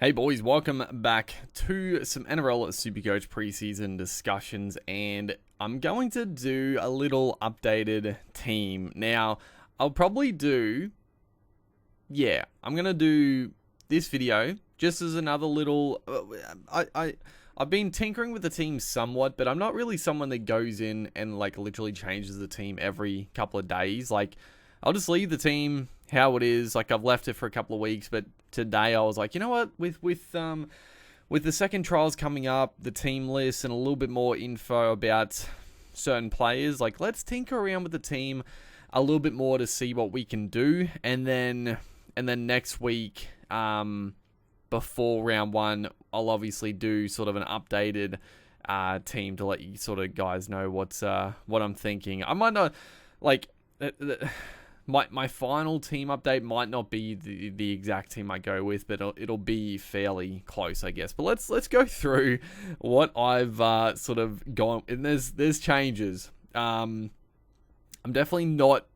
Hey boys, welcome back to some Nrl Supercoach preseason discussions, and I'm going to do a little updated team. Now, I'll probably I'm going to do this video just as another little, I've been tinkering with the team somewhat, but I'm not really someone that goes in and like literally changes the team every couple of days. Like, I'll just leave the team how it is. Like, I've left it for a couple of weeks, but today I was like, you know what, with the second trials coming up, the team list, and a little bit more info about certain players, like, let's tinker around with the team a little bit more to see what we can do, and then next week, before round one, I'll obviously do sort of an updated team to let you sort of guys know what I'm thinking. I might not like. My final team update might not be the exact team I go with, but it'll be fairly close, I guess. But let's go through what I've sort of gone. And there's changes. I'm definitely not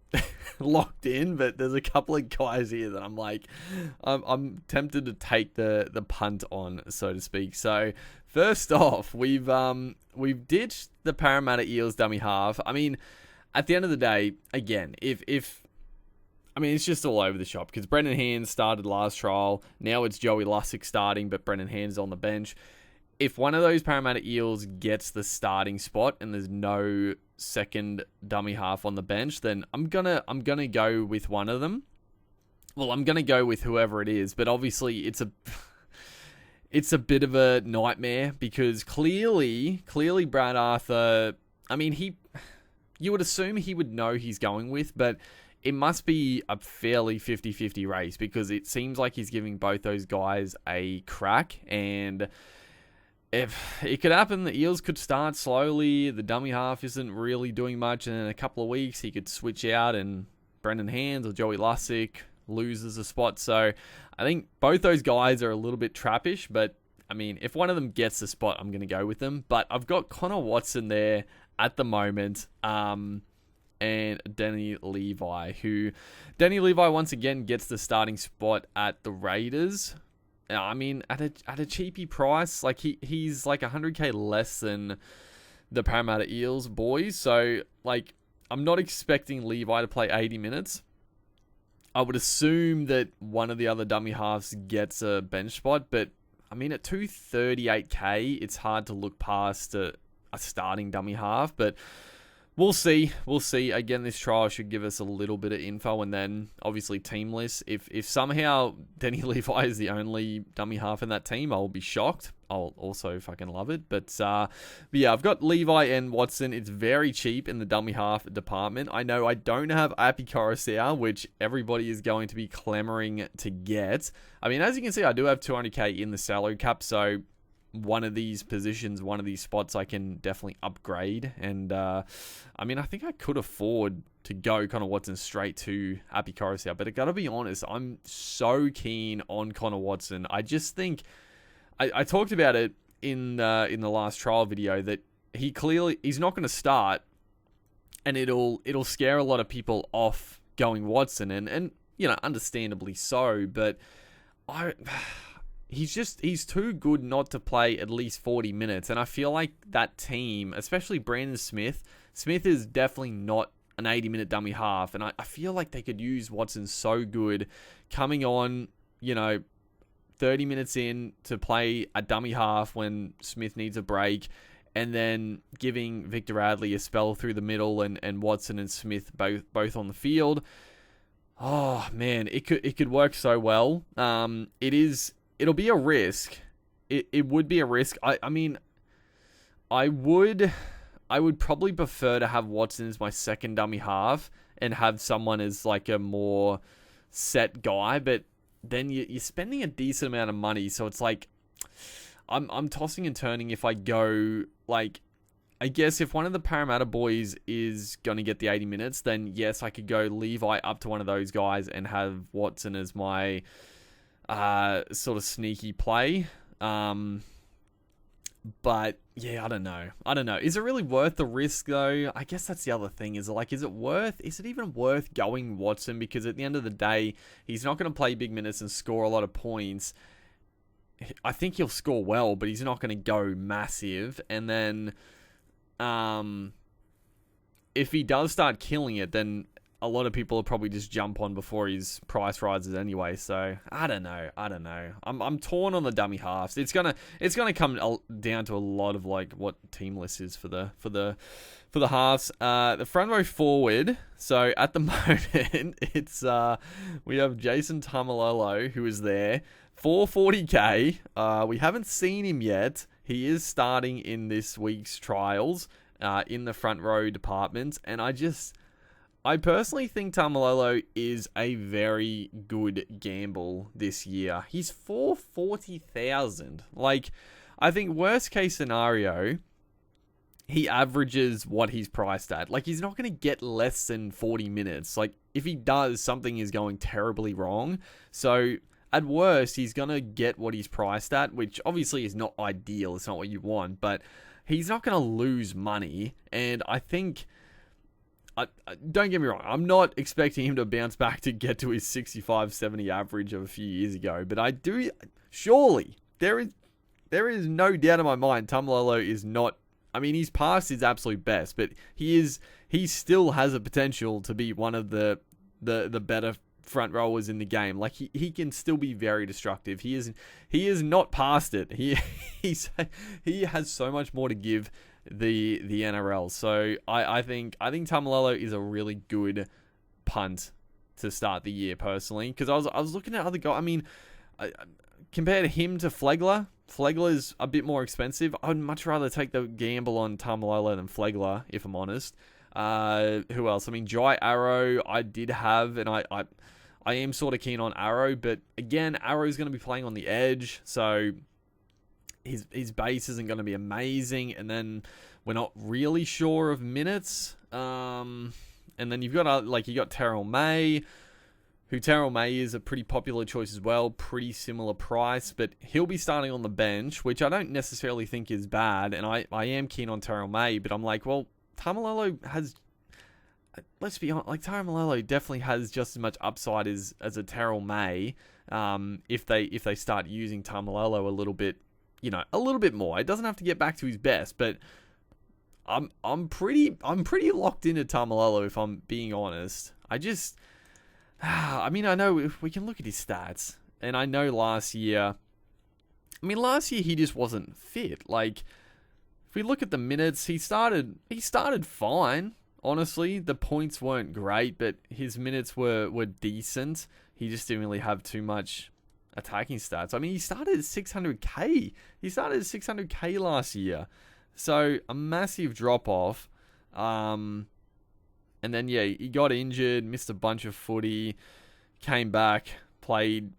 locked in, but there's a couple of guys here that I'm like, I'm tempted to take the punt on, so to speak. So first off, we've ditched the Parramatta Eels dummy half. I mean, at the end of the day, again, it's just all over the shop because Brendan Hands started last trial. Now it's Joey Lussick starting, but Brendan Hands is on the bench. If one of those Parramatta Eels gets the starting spot and there's no second dummy half on the bench, then I'm gonna go with one of them. Well, I'm gonna go with whoever it is, but obviously it's a bit of a nightmare because clearly Brad Arthur. I mean, you would assume he would know he's going with, but it must be a fairly 50-50 race because it seems like he's giving both those guys a crack. And if it could happen, the Eels could start slowly. The dummy half isn't really doing much. And in a couple of weeks, he could switch out and Brendan Hands or Joey Lussick loses a spot. So I think both those guys are a little bit trappish. But, I mean, if one of them gets the spot, I'm going to go with them. But I've got Connor Watson there at the moment. And Denny Levi, once again gets the starting spot at the Raiders. I mean, at a cheapy price, like he's like 100k less than the Parramatta Eels boys. So like, I'm not expecting Levi to play 80 minutes. I would assume that one of the other dummy halves gets a bench spot, but I mean, at 238k, it's hard to look past a starting dummy half, but we'll see. Again, this trial should give us a little bit of info, and then obviously team list. If somehow Denny Levi is the only dummy half in that team, I'll be shocked. I'll also fucking love it. But yeah, I've got Levi and Watson. It's very cheap in the dummy half department. I know I don't have Api Coruscant, which everybody is going to be clamoring to get. I mean, as you can see, I do have 200k in the salary cap, so one of these positions, one of these spots I can definitely upgrade. And I mean, I think I could afford to go Connor Watson straight to Api Coruscant, but I gotta be honest, I'm so keen on Connor Watson. I just think I talked about it in the last trial video that he's not going to start, and it'll scare a lot of people off going Watson, and you know, understandably so, but he's too good not to play at least 40 minutes. And I feel like that team, especially Brandon Smith is definitely not an 80-minute dummy half. And I feel like they could use Watson so good coming on, you know, 30 minutes in to play a dummy half when Smith needs a break, and then giving Victor Radley a spell through the middle and Watson and Smith both on the field. Oh man, it could work so well. It'll be a risk. It would be a risk. I mean, I would probably prefer to have Watson as my second dummy half and have someone as like a more set guy, but then you're spending a decent amount of money, so it's like I'm tossing and turning if I go, like, I guess if one of the Parramatta boys is going to get the 80 minutes, then yes, I could go Levi up to one of those guys and have Watson as my sort of sneaky play. But yeah, I don't know. Is it really worth the risk though? I guess that's the other thing. Is it even worth going Watson? Because at the end of the day, he's not going to play big minutes and score a lot of points. I think he'll score well, but he's not going to go massive. And then if he does start killing it, then a lot of people will probably just jump on before his price rises anyway. So I don't know. I'm torn on the dummy halves. It's gonna come down to a lot of like what team list is for the halves. The front row forward. So at the moment, it's we have Jason Tamalolo, who is there, 440k. We haven't seen him yet. He is starting in this week's trials in the front row department, and I personally think Tamalolo is a very good gamble this year. He's 440,000. Like, I think worst case scenario, he averages what he's priced at. Like, he's not going to get less than 40 minutes. Like, if he does, something is going terribly wrong. So, at worst, he's going to get what he's priced at, which obviously is not ideal. It's not what you want, but he's not going to lose money. And I think... don't get me wrong, I'm not expecting him to bounce back to get to his 65, 70 average of a few years ago, but I do, surely, there is no doubt in my mind, Tamalolo is not, I mean, he's past his absolute best, but he still has a potential to be one of the better front rowers in the game. Like, he can still be very destructive. He is not past it. He has so much more to give the NRL. So I think Tamalolo is a really good punt to start the year personally, because I was looking at other guys. I mean, compared him to Flegler is a bit more expensive. I'd much rather take the gamble on Tamalolo than Flegler, if I'm honest. Who else? I mean, Jai Arrow I did have, and I am sort of keen on Arrow, but again, Arrow's going to be playing on the edge, so his base isn't going to be amazing, and then we're not really sure of minutes. And then you got Terrell May, who Terrell May is a pretty popular choice as well, pretty similar price, but he'll be starting on the bench, which I don't necessarily think is bad, and I am keen on Terrell May, but I'm like, well, Tamalolo has, let's be honest, like, Tamalolo definitely has just as much upside as a Terrell May, if they start using Tamalolo a little bit more. It doesn't have to get back to his best, but I'm pretty locked into Tamalolo, if I'm being honest. I mean, I know if we can look at his stats, and I know last year he just wasn't fit. Like, if we look at the minutes, he started fine. Honestly, the points weren't great, but his minutes were decent. He just didn't really have too much attacking stats. I mean, he started at 600k. He started at 600k last year. So, a massive drop-off. And then, yeah, he got injured, missed a bunch of footy, came back, played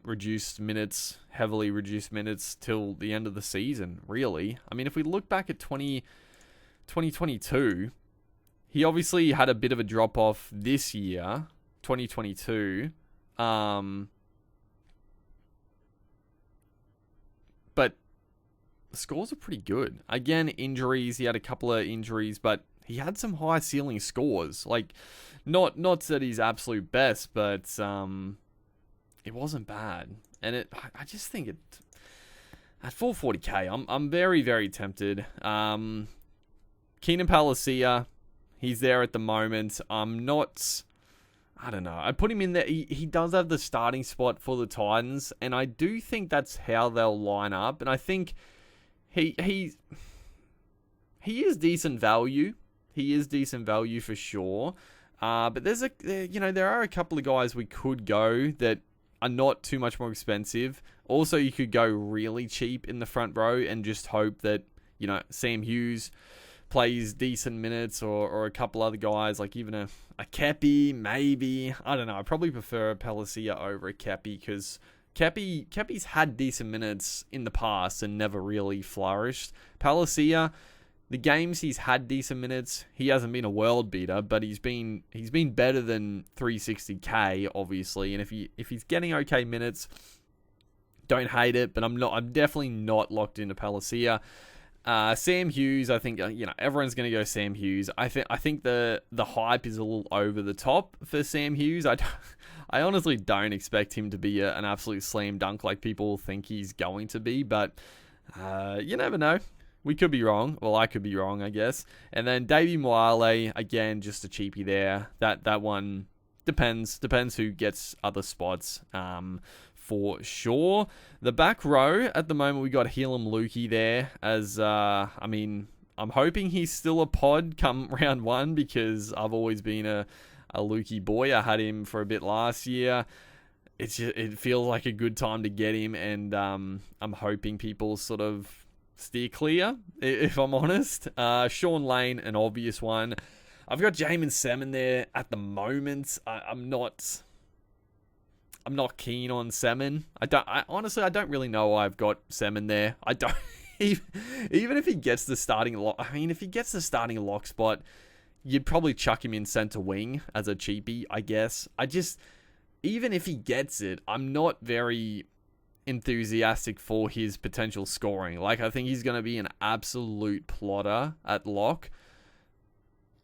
heavily reduced minutes till the end of the season, really. I mean, if we look back at 2022, he obviously had a bit of a drop-off this year, 2022. But the scores are pretty good. Again, injuries. He had a couple of injuries, but he had some high ceiling scores. Like, not at his absolute best, but it wasn't bad. And I just think it at 440k, I'm very, very tempted. Keenan Palacia, he's there at the moment. I don't know. I put him in there. He does have the starting spot for the Titans, and I do think that's how they'll line up. And I think he is decent value. He is decent value for sure. But there are a couple of guys we could go that are not too much more expensive. Also, you could go really cheap in the front row and just hope that, Sam Hughes plays decent minutes, or a couple other guys, like even a Kepi, maybe. I don't know. I probably prefer Palacia over a Kepi, because Kepi's had decent minutes in the past and never really flourished. Palacia, the games he's had decent minutes, he hasn't been a world beater, but he's been better than 360k, obviously. And if he's getting okay minutes, don't hate it, but I'm definitely not locked into Palacia. Sam Hughes, I think everyone's going to go Sam Hughes. I think the hype is a little over the top for Sam Hughes. I honestly don't expect him to be an absolute slam dunk like people think he's going to be, but you never know. We could be wrong. Well, I could be wrong, I guess. And then Davey Moale, again, just a cheapie there. That one depends who gets other spots. For sure. The back row, at the moment, we got Helam Lukey there as, I'm hoping he's still a pod come round one because I've always been a Lukey boy. I had him for a bit last year. It feels like a good time to get him, and I'm hoping people sort of steer clear, if I'm honest. Sean Lane, an obvious one. I've got Jamin Salmon there at the moment. I'm not keen on Salmon. Honestly, I don't really know why I've got Salmon there. I don't even if he gets the starting lock. I mean, if he gets the starting lock spot, you'd probably chuck him in center wing as a cheapie, I guess. Even if he gets it, I'm not very enthusiastic for his potential scoring. Like, I think he's going to be an absolute plotter at lock,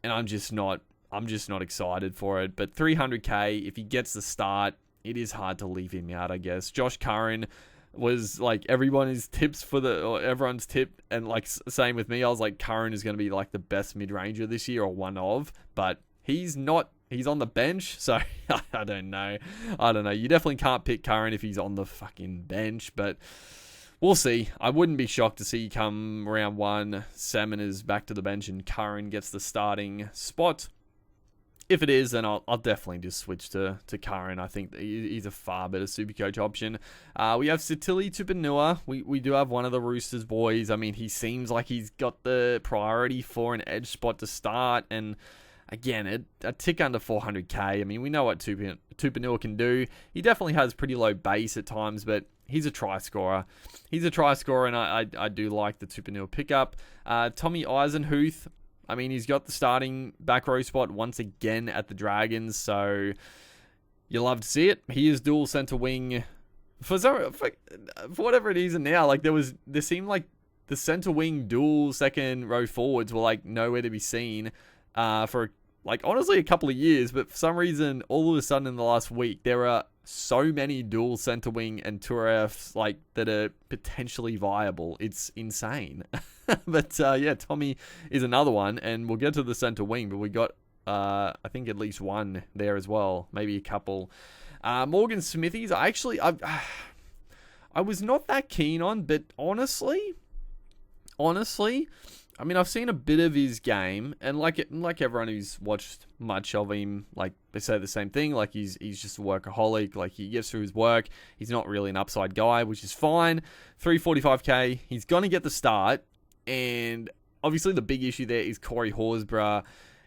and I'm just not excited for it. But 300k, if he gets the start, it is hard to leave him out, I guess. Josh Curran was like everyone's tip, and like same with me. I was like, Curran is going to be like the best mid-ranger this year, or one of, but he's not. He's on the bench, so I don't know. You definitely can't pick Curran if he's on the fucking bench, but we'll see. I wouldn't be shocked to see come round one, Salmon is back to the bench and Curran gets the starting spot. If it is, then I'll definitely just switch to Curran. I think he's a far better Supercoach option. We have Sitili Tupanua. We do have one of the Roosters boys. I mean, he seems like he's got the priority for an edge spot to start, and again, a tick under 400k. I mean, we know what Tupanua can do. He definitely has pretty low base at times, but he's a try scorer. And I do like the Tupanua pickup. Tommy Eisenhuth, I mean, he's got the starting back row spot once again at the Dragons, so you love to see it. He is dual center wing. For whatever it is now, like there seemed like the center wing dual second row forwards were like nowhere to be seen for like honestly a couple of years, but for some reason all of a sudden in the last week there are so many dual center wing and Turfs like that are potentially viable. It's insane. But yeah, Tommy is another one, and we'll get to the center wing, but we got I think at least one there as well, maybe a couple. Morgan Smithies, I was not that keen on, but honestly, I mean, I've seen a bit of his game, and like everyone who's watched much of him, like they say the same thing. Like he's just a workaholic. Like he gets through his work. He's not really an upside guy, which is fine. 345k, he's gonna get the start, and obviously the big issue there is Corey Horsburgh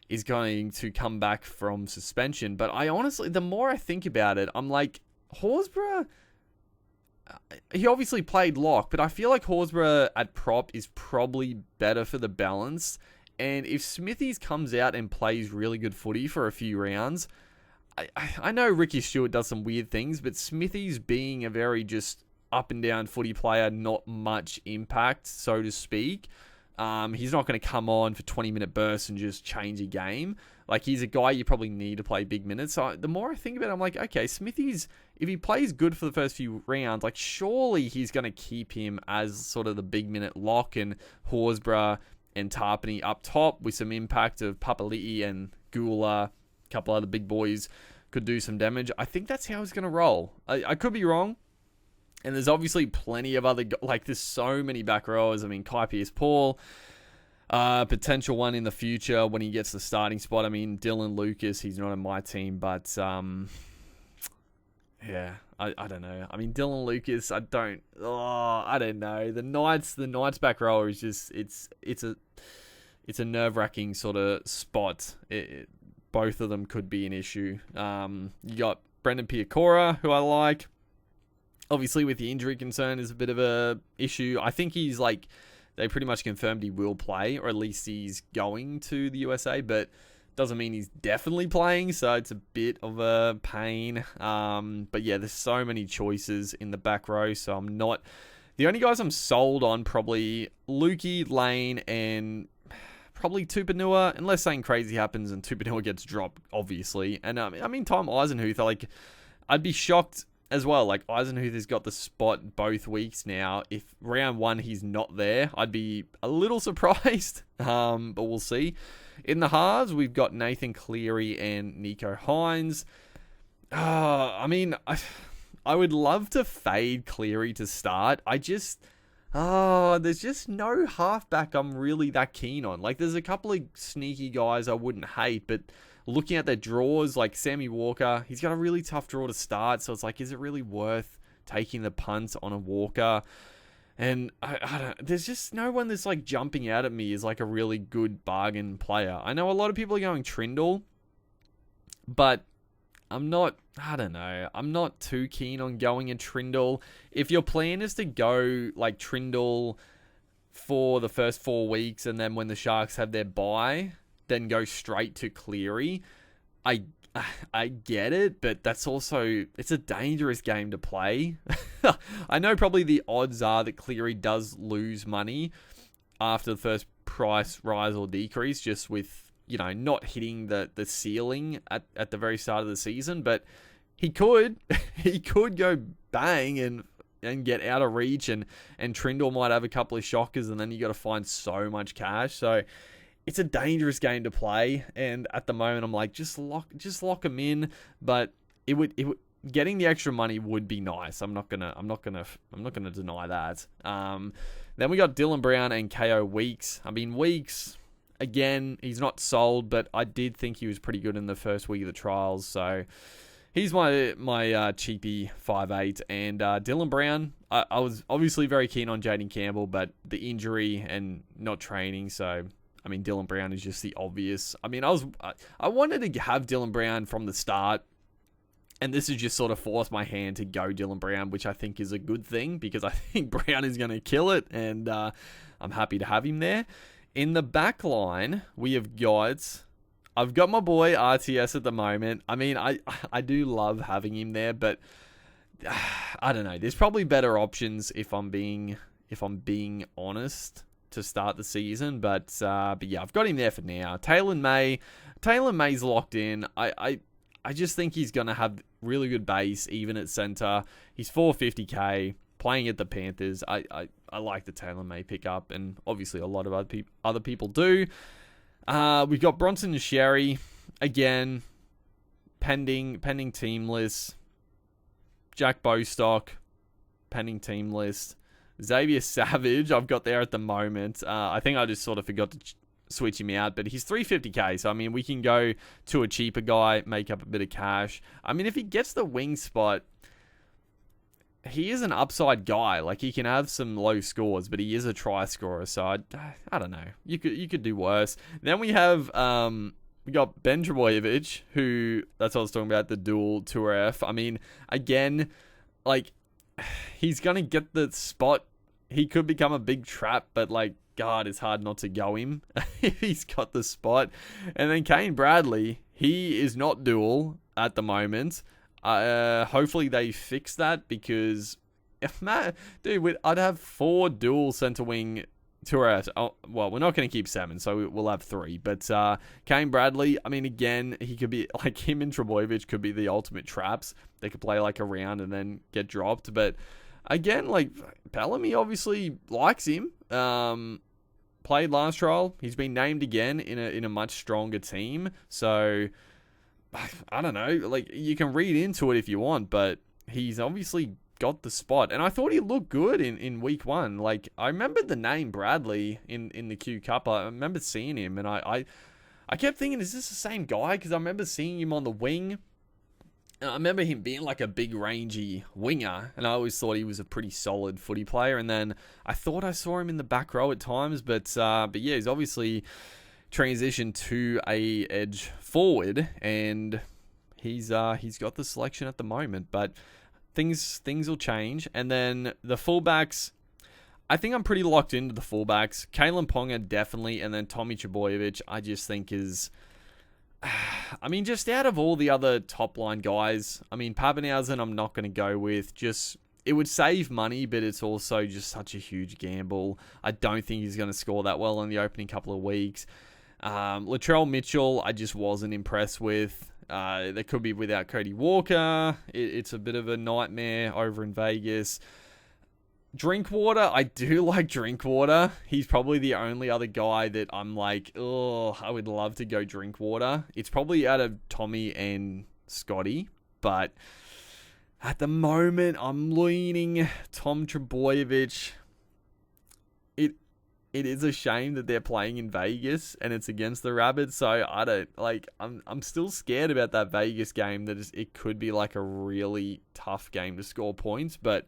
is going to come back from suspension. But I honestly, the more I think about it, I'm like, Horsburgh, he obviously played lock, but I feel like Horsburgh at prop is probably better for the balance. And if Smithies comes out and plays really good footy for a few rounds, I know Ricky Stewart does some weird things, but Smithies being a very just up and down footy player, not much impact, so to speak. He's not going to come on for 20-minute bursts and just change a game. Like, he's a guy you probably need to play big minutes. So the more I think about it, I'm like, okay, Smithies, if he plays good for the first few rounds, like, surely he's going to keep him as sort of the big minute lock, and Horsburgh and Tarpany up top with some impact of Papali'i and Gula, a couple other big boys could do some damage. I think that's how he's going to roll. I could be wrong. And there's obviously plenty of other, like, there's so many back rowers. I mean, Kai Pearce-Paul, potential one in the future when he gets the starting spot. I mean, Dylan Lucas, he's not on my team, but, yeah, I don't know. I mean, Dylan Lucas, I don't know. The Knights back rower is just, it's a nerve-wracking sort of spot. Both of them could be an issue. You got Brendan Piacora, who I like. Obviously, with the injury concern is a bit of a issue. I think he's like, they pretty much confirmed he will play, or at least he's going to the USA, but doesn't mean he's definitely playing, so it's a bit of a pain. But yeah, there's so many choices in the back row, so I'm not The only guys I'm sold on probably Lukey, Lane, and probably Tupanua, unless something crazy happens and Tupanua gets dropped, obviously. And I mean, Tom Eisenhuth, like, I'd be shocked as well. Like, Eisenhuth has got the spot both weeks now. If round 1 he's not there, I'd be a little surprised. But we'll see. In the halves, we've got Nathan Cleary and Nico Hines. I mean, I would love to fade Cleary to start. There's just no halfback I'm really that keen on. Like, there's a couple of sneaky guys I wouldn't hate, but looking at their draws, like Sammy Walker, he's got a really tough draw to start, so it's like, is it really worth taking the punt on a Walker? And I don't, there's just no one that's like jumping out at me as like a really good bargain player. I know a lot of people are going Trindle, but I'm not too keen on going a Trindle. If your plan is to go like Trindle for the first 4 weeks and then when the Sharks have their bye, then go straight to Cleary, I get it, but that's also, it's a dangerous game to play. I know probably the odds are that Cleary does lose money after the first price rise or decrease, just with, you know, not hitting the ceiling at the very start of the season, but he could go bang and get out of reach, and Trindle might have a couple of shockers, and then you got to find so much cash. So it's a dangerous game to play, and at the moment I'm like, just lock him in. But it would getting the extra money would be nice. I'm not gonna deny that. Then we got Dylan Brown and KO Weeks. I mean, Weeks, again, he's not sold, but I did think he was pretty good in the first week of the trials, so he's my cheapie 5'8", and Dylan Brown, I was obviously very keen on Jaden Campbell, but the injury and not training, so I mean, Dylan Brown is just the obvious. I mean, I wanted to have Dylan Brown from the start, and this has just sort of forced my hand to go Dylan Brown, which I think is a good thing, because I think Brown is going to kill it, and I'm happy to have him there. In the back line, I've got my boy RTS at the moment. I mean, I do love having him there, but I don't know. There's probably better options if I'm being honest to start the season, but yeah, I've got him there for now. Taylor May's locked in. I just think he's gonna have really good base even at center. He's 450k playing at the Panthers. I like the Taylor May pickup, and obviously a lot of other people do. We've got Bronson and Sherry again, pending team list. Jack Bostock, pending team list. Xavier Savage, I've got there at the moment. I think I just sort of forgot to switch him out, but he's 350k, so I mean, we can go to a cheaper guy, make up a bit of cash. I mean, if he gets the wing spot, he is an upside guy. Like, he can have some low scores, but he is a try scorer, so I don't know. You could do worse. Then we have we got Ben Trebojevic, who, that's what I was talking about, the dual Tour F. I mean, again, like, he's going to get the spot. He could become a big trap, but, like, God, it's hard not to go him if he's got the spot. And then Kane Bradley, he is not dual at the moment. Hopefully they fix that, because I'd have 4 dual center wing Tourette. Oh, well, we're not going to keep 7, so we'll have 3. But Kane Bradley, I mean, again, he could be like, him and Trebojevic could be the ultimate traps. They could play like a round and then get dropped. But again, like, Bellamy obviously likes him. Played last trial. He's been named again in a much stronger team. So I don't know. Like, you can read into it if you want, but he's obviously got the spot. And I thought he looked good in week 1. Like, I remember the name Bradley in the Q Cup. I remember seeing him, and I kept thinking, is this the same guy? Because I remember seeing him on the wing. And I remember him being like a big rangy winger, and I always thought he was a pretty solid footy player. And then I thought I saw him in the back row at times, but yeah, he's obviously transitioned to a edge forward, and he's got the selection at the moment. But things will change. And then the fullbacks, I think I'm pretty locked into the fullbacks. Kalen Ponga definitely, and then Tommy Trebojevic, I just think is, I mean, just out of all the other top line guys, I mean, Papenhausen I'm not going to go with. Just it would save money, but it's also just such a huge gamble. I don't think he's going to score that well in the opening couple of weeks. Latrell Mitchell, I just wasn't impressed with. They could be without Cody Walker. It's a bit of a nightmare over in Vegas. Drinkwater, I do like Drinkwater. He's probably the only other guy that I'm like, oh, I would love to go Drinkwater. It's probably out of Tommy and Scotty, but at the moment, I'm leaning Tom Trebojevic. It is a shame that they're playing in Vegas and it's against the Rabbits. So I don't like. I'm still scared about that Vegas game. It could be like a really tough game to score points, but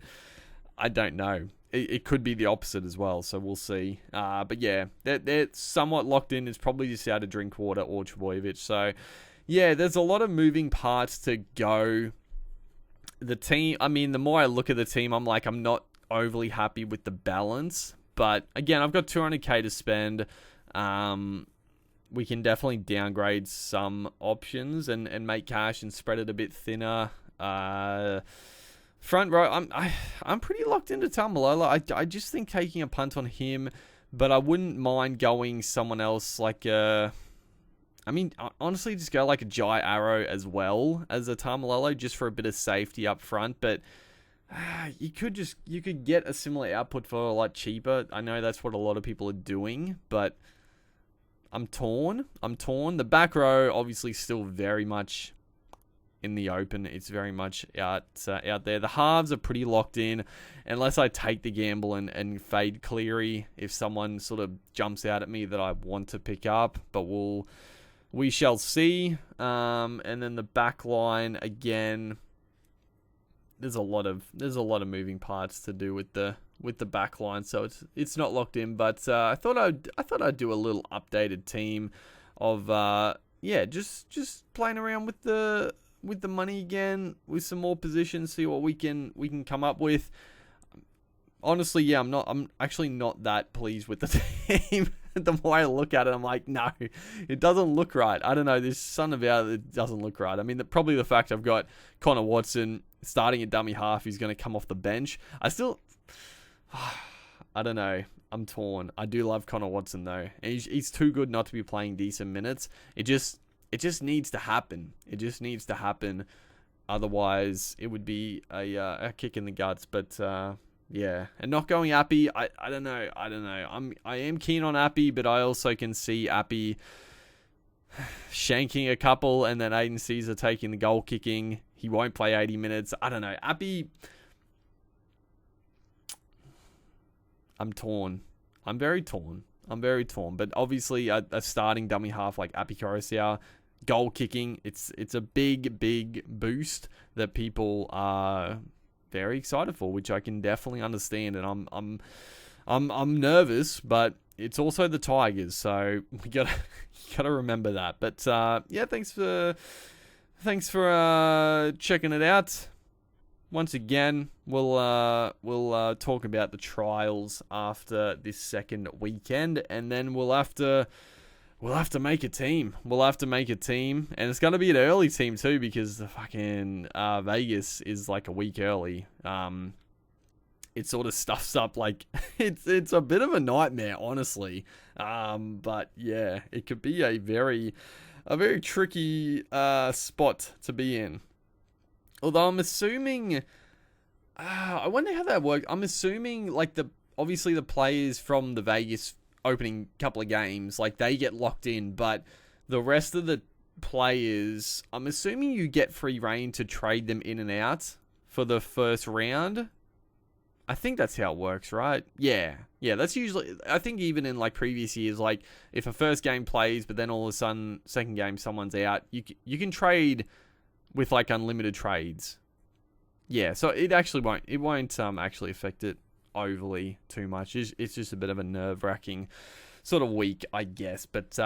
I don't know. It could be the opposite as well. So we'll see. But yeah, they're somewhat locked in. It's probably just out of Drinkwater or Trebojevic. So yeah, there's a lot of moving parts to go. The team. I mean, the more I look at the team, I'm like, I'm not overly happy with the balance. But again, I've got $200K to spend. We can definitely downgrade some options and make cash and spread it a bit thinner. Front row, I'm pretty locked into Tamalolo. I just think taking a punt on him, but I wouldn't mind going someone else like honestly, just go like a Jai Arrow as well as a Tamalolo just for a bit of safety up front. But you could get a similar output for a lot cheaper. I know that's what a lot of people are doing, but I'm torn. The back row, obviously, still very much in the open. It's very much out there. The halves are pretty locked in, unless I take the gamble and fade Cleary if someone sort of jumps out at me that I want to pick up. But we shall see. And then the back line again. There's a lot of moving parts to do with the back line, so it's not locked in. But I thought I'd do a little updated team of just playing around with the money again, with some more positions, see what we can come up with. Honestly, yeah, I'm actually not that pleased with the team. The more I look at it, I'm like, no, it doesn't look right. I don't know, there's something about it that doesn't look right. I mean, probably the fact I've got Connor Watson starting at dummy half, he's going to come off the bench. I don't know. I'm torn. I do love Connor Watson though. And he's too good not to be playing decent minutes. It just needs to happen. It just needs to happen. Otherwise, it would be a kick in the guts. But yeah, and not going Appy. I don't know. I am keen on Appy, but I also can see Appy shanking a couple, and then Aiden Caesar taking the goal kicking. He won't play 80 minutes. I don't know. Appy, I'm torn. I'm very torn. But obviously, a starting dummy half like Appy Coruscant, goal kicking, it's a big boost that people are very excited for, which I can definitely understand. And I'm nervous, but it's also the Tigers, so we gotta remember that. But yeah, thanks for checking it out. Once again, we'll talk about the trials after this second weekend, and then we'll have to make a team. And it's gonna be an early team too, because the fucking Vegas is like a week early. It sort of stuffs up, like it's a bit of a nightmare, honestly. But yeah, it could be a very tricky spot to be in. Although I'm assuming, I wonder how that works. I'm assuming like obviously the players from the Vegas opening couple of games, like they get locked in, but the rest of the players, I'm assuming you get free reign to trade them in and out for the first round. I think that's how it works, right? Yeah, that's usually, I think even in like previous years, like if a first game plays, but then all of a sudden second game someone's out, you can trade with like unlimited trades. Yeah, so it won't actually affect it overly too much. It's just a bit of a nerve-wracking sort of week, I guess. But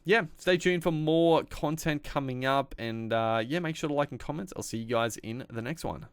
yeah, stay tuned for more content coming up, and yeah, make sure to like and comment. I'll see you guys in the next one.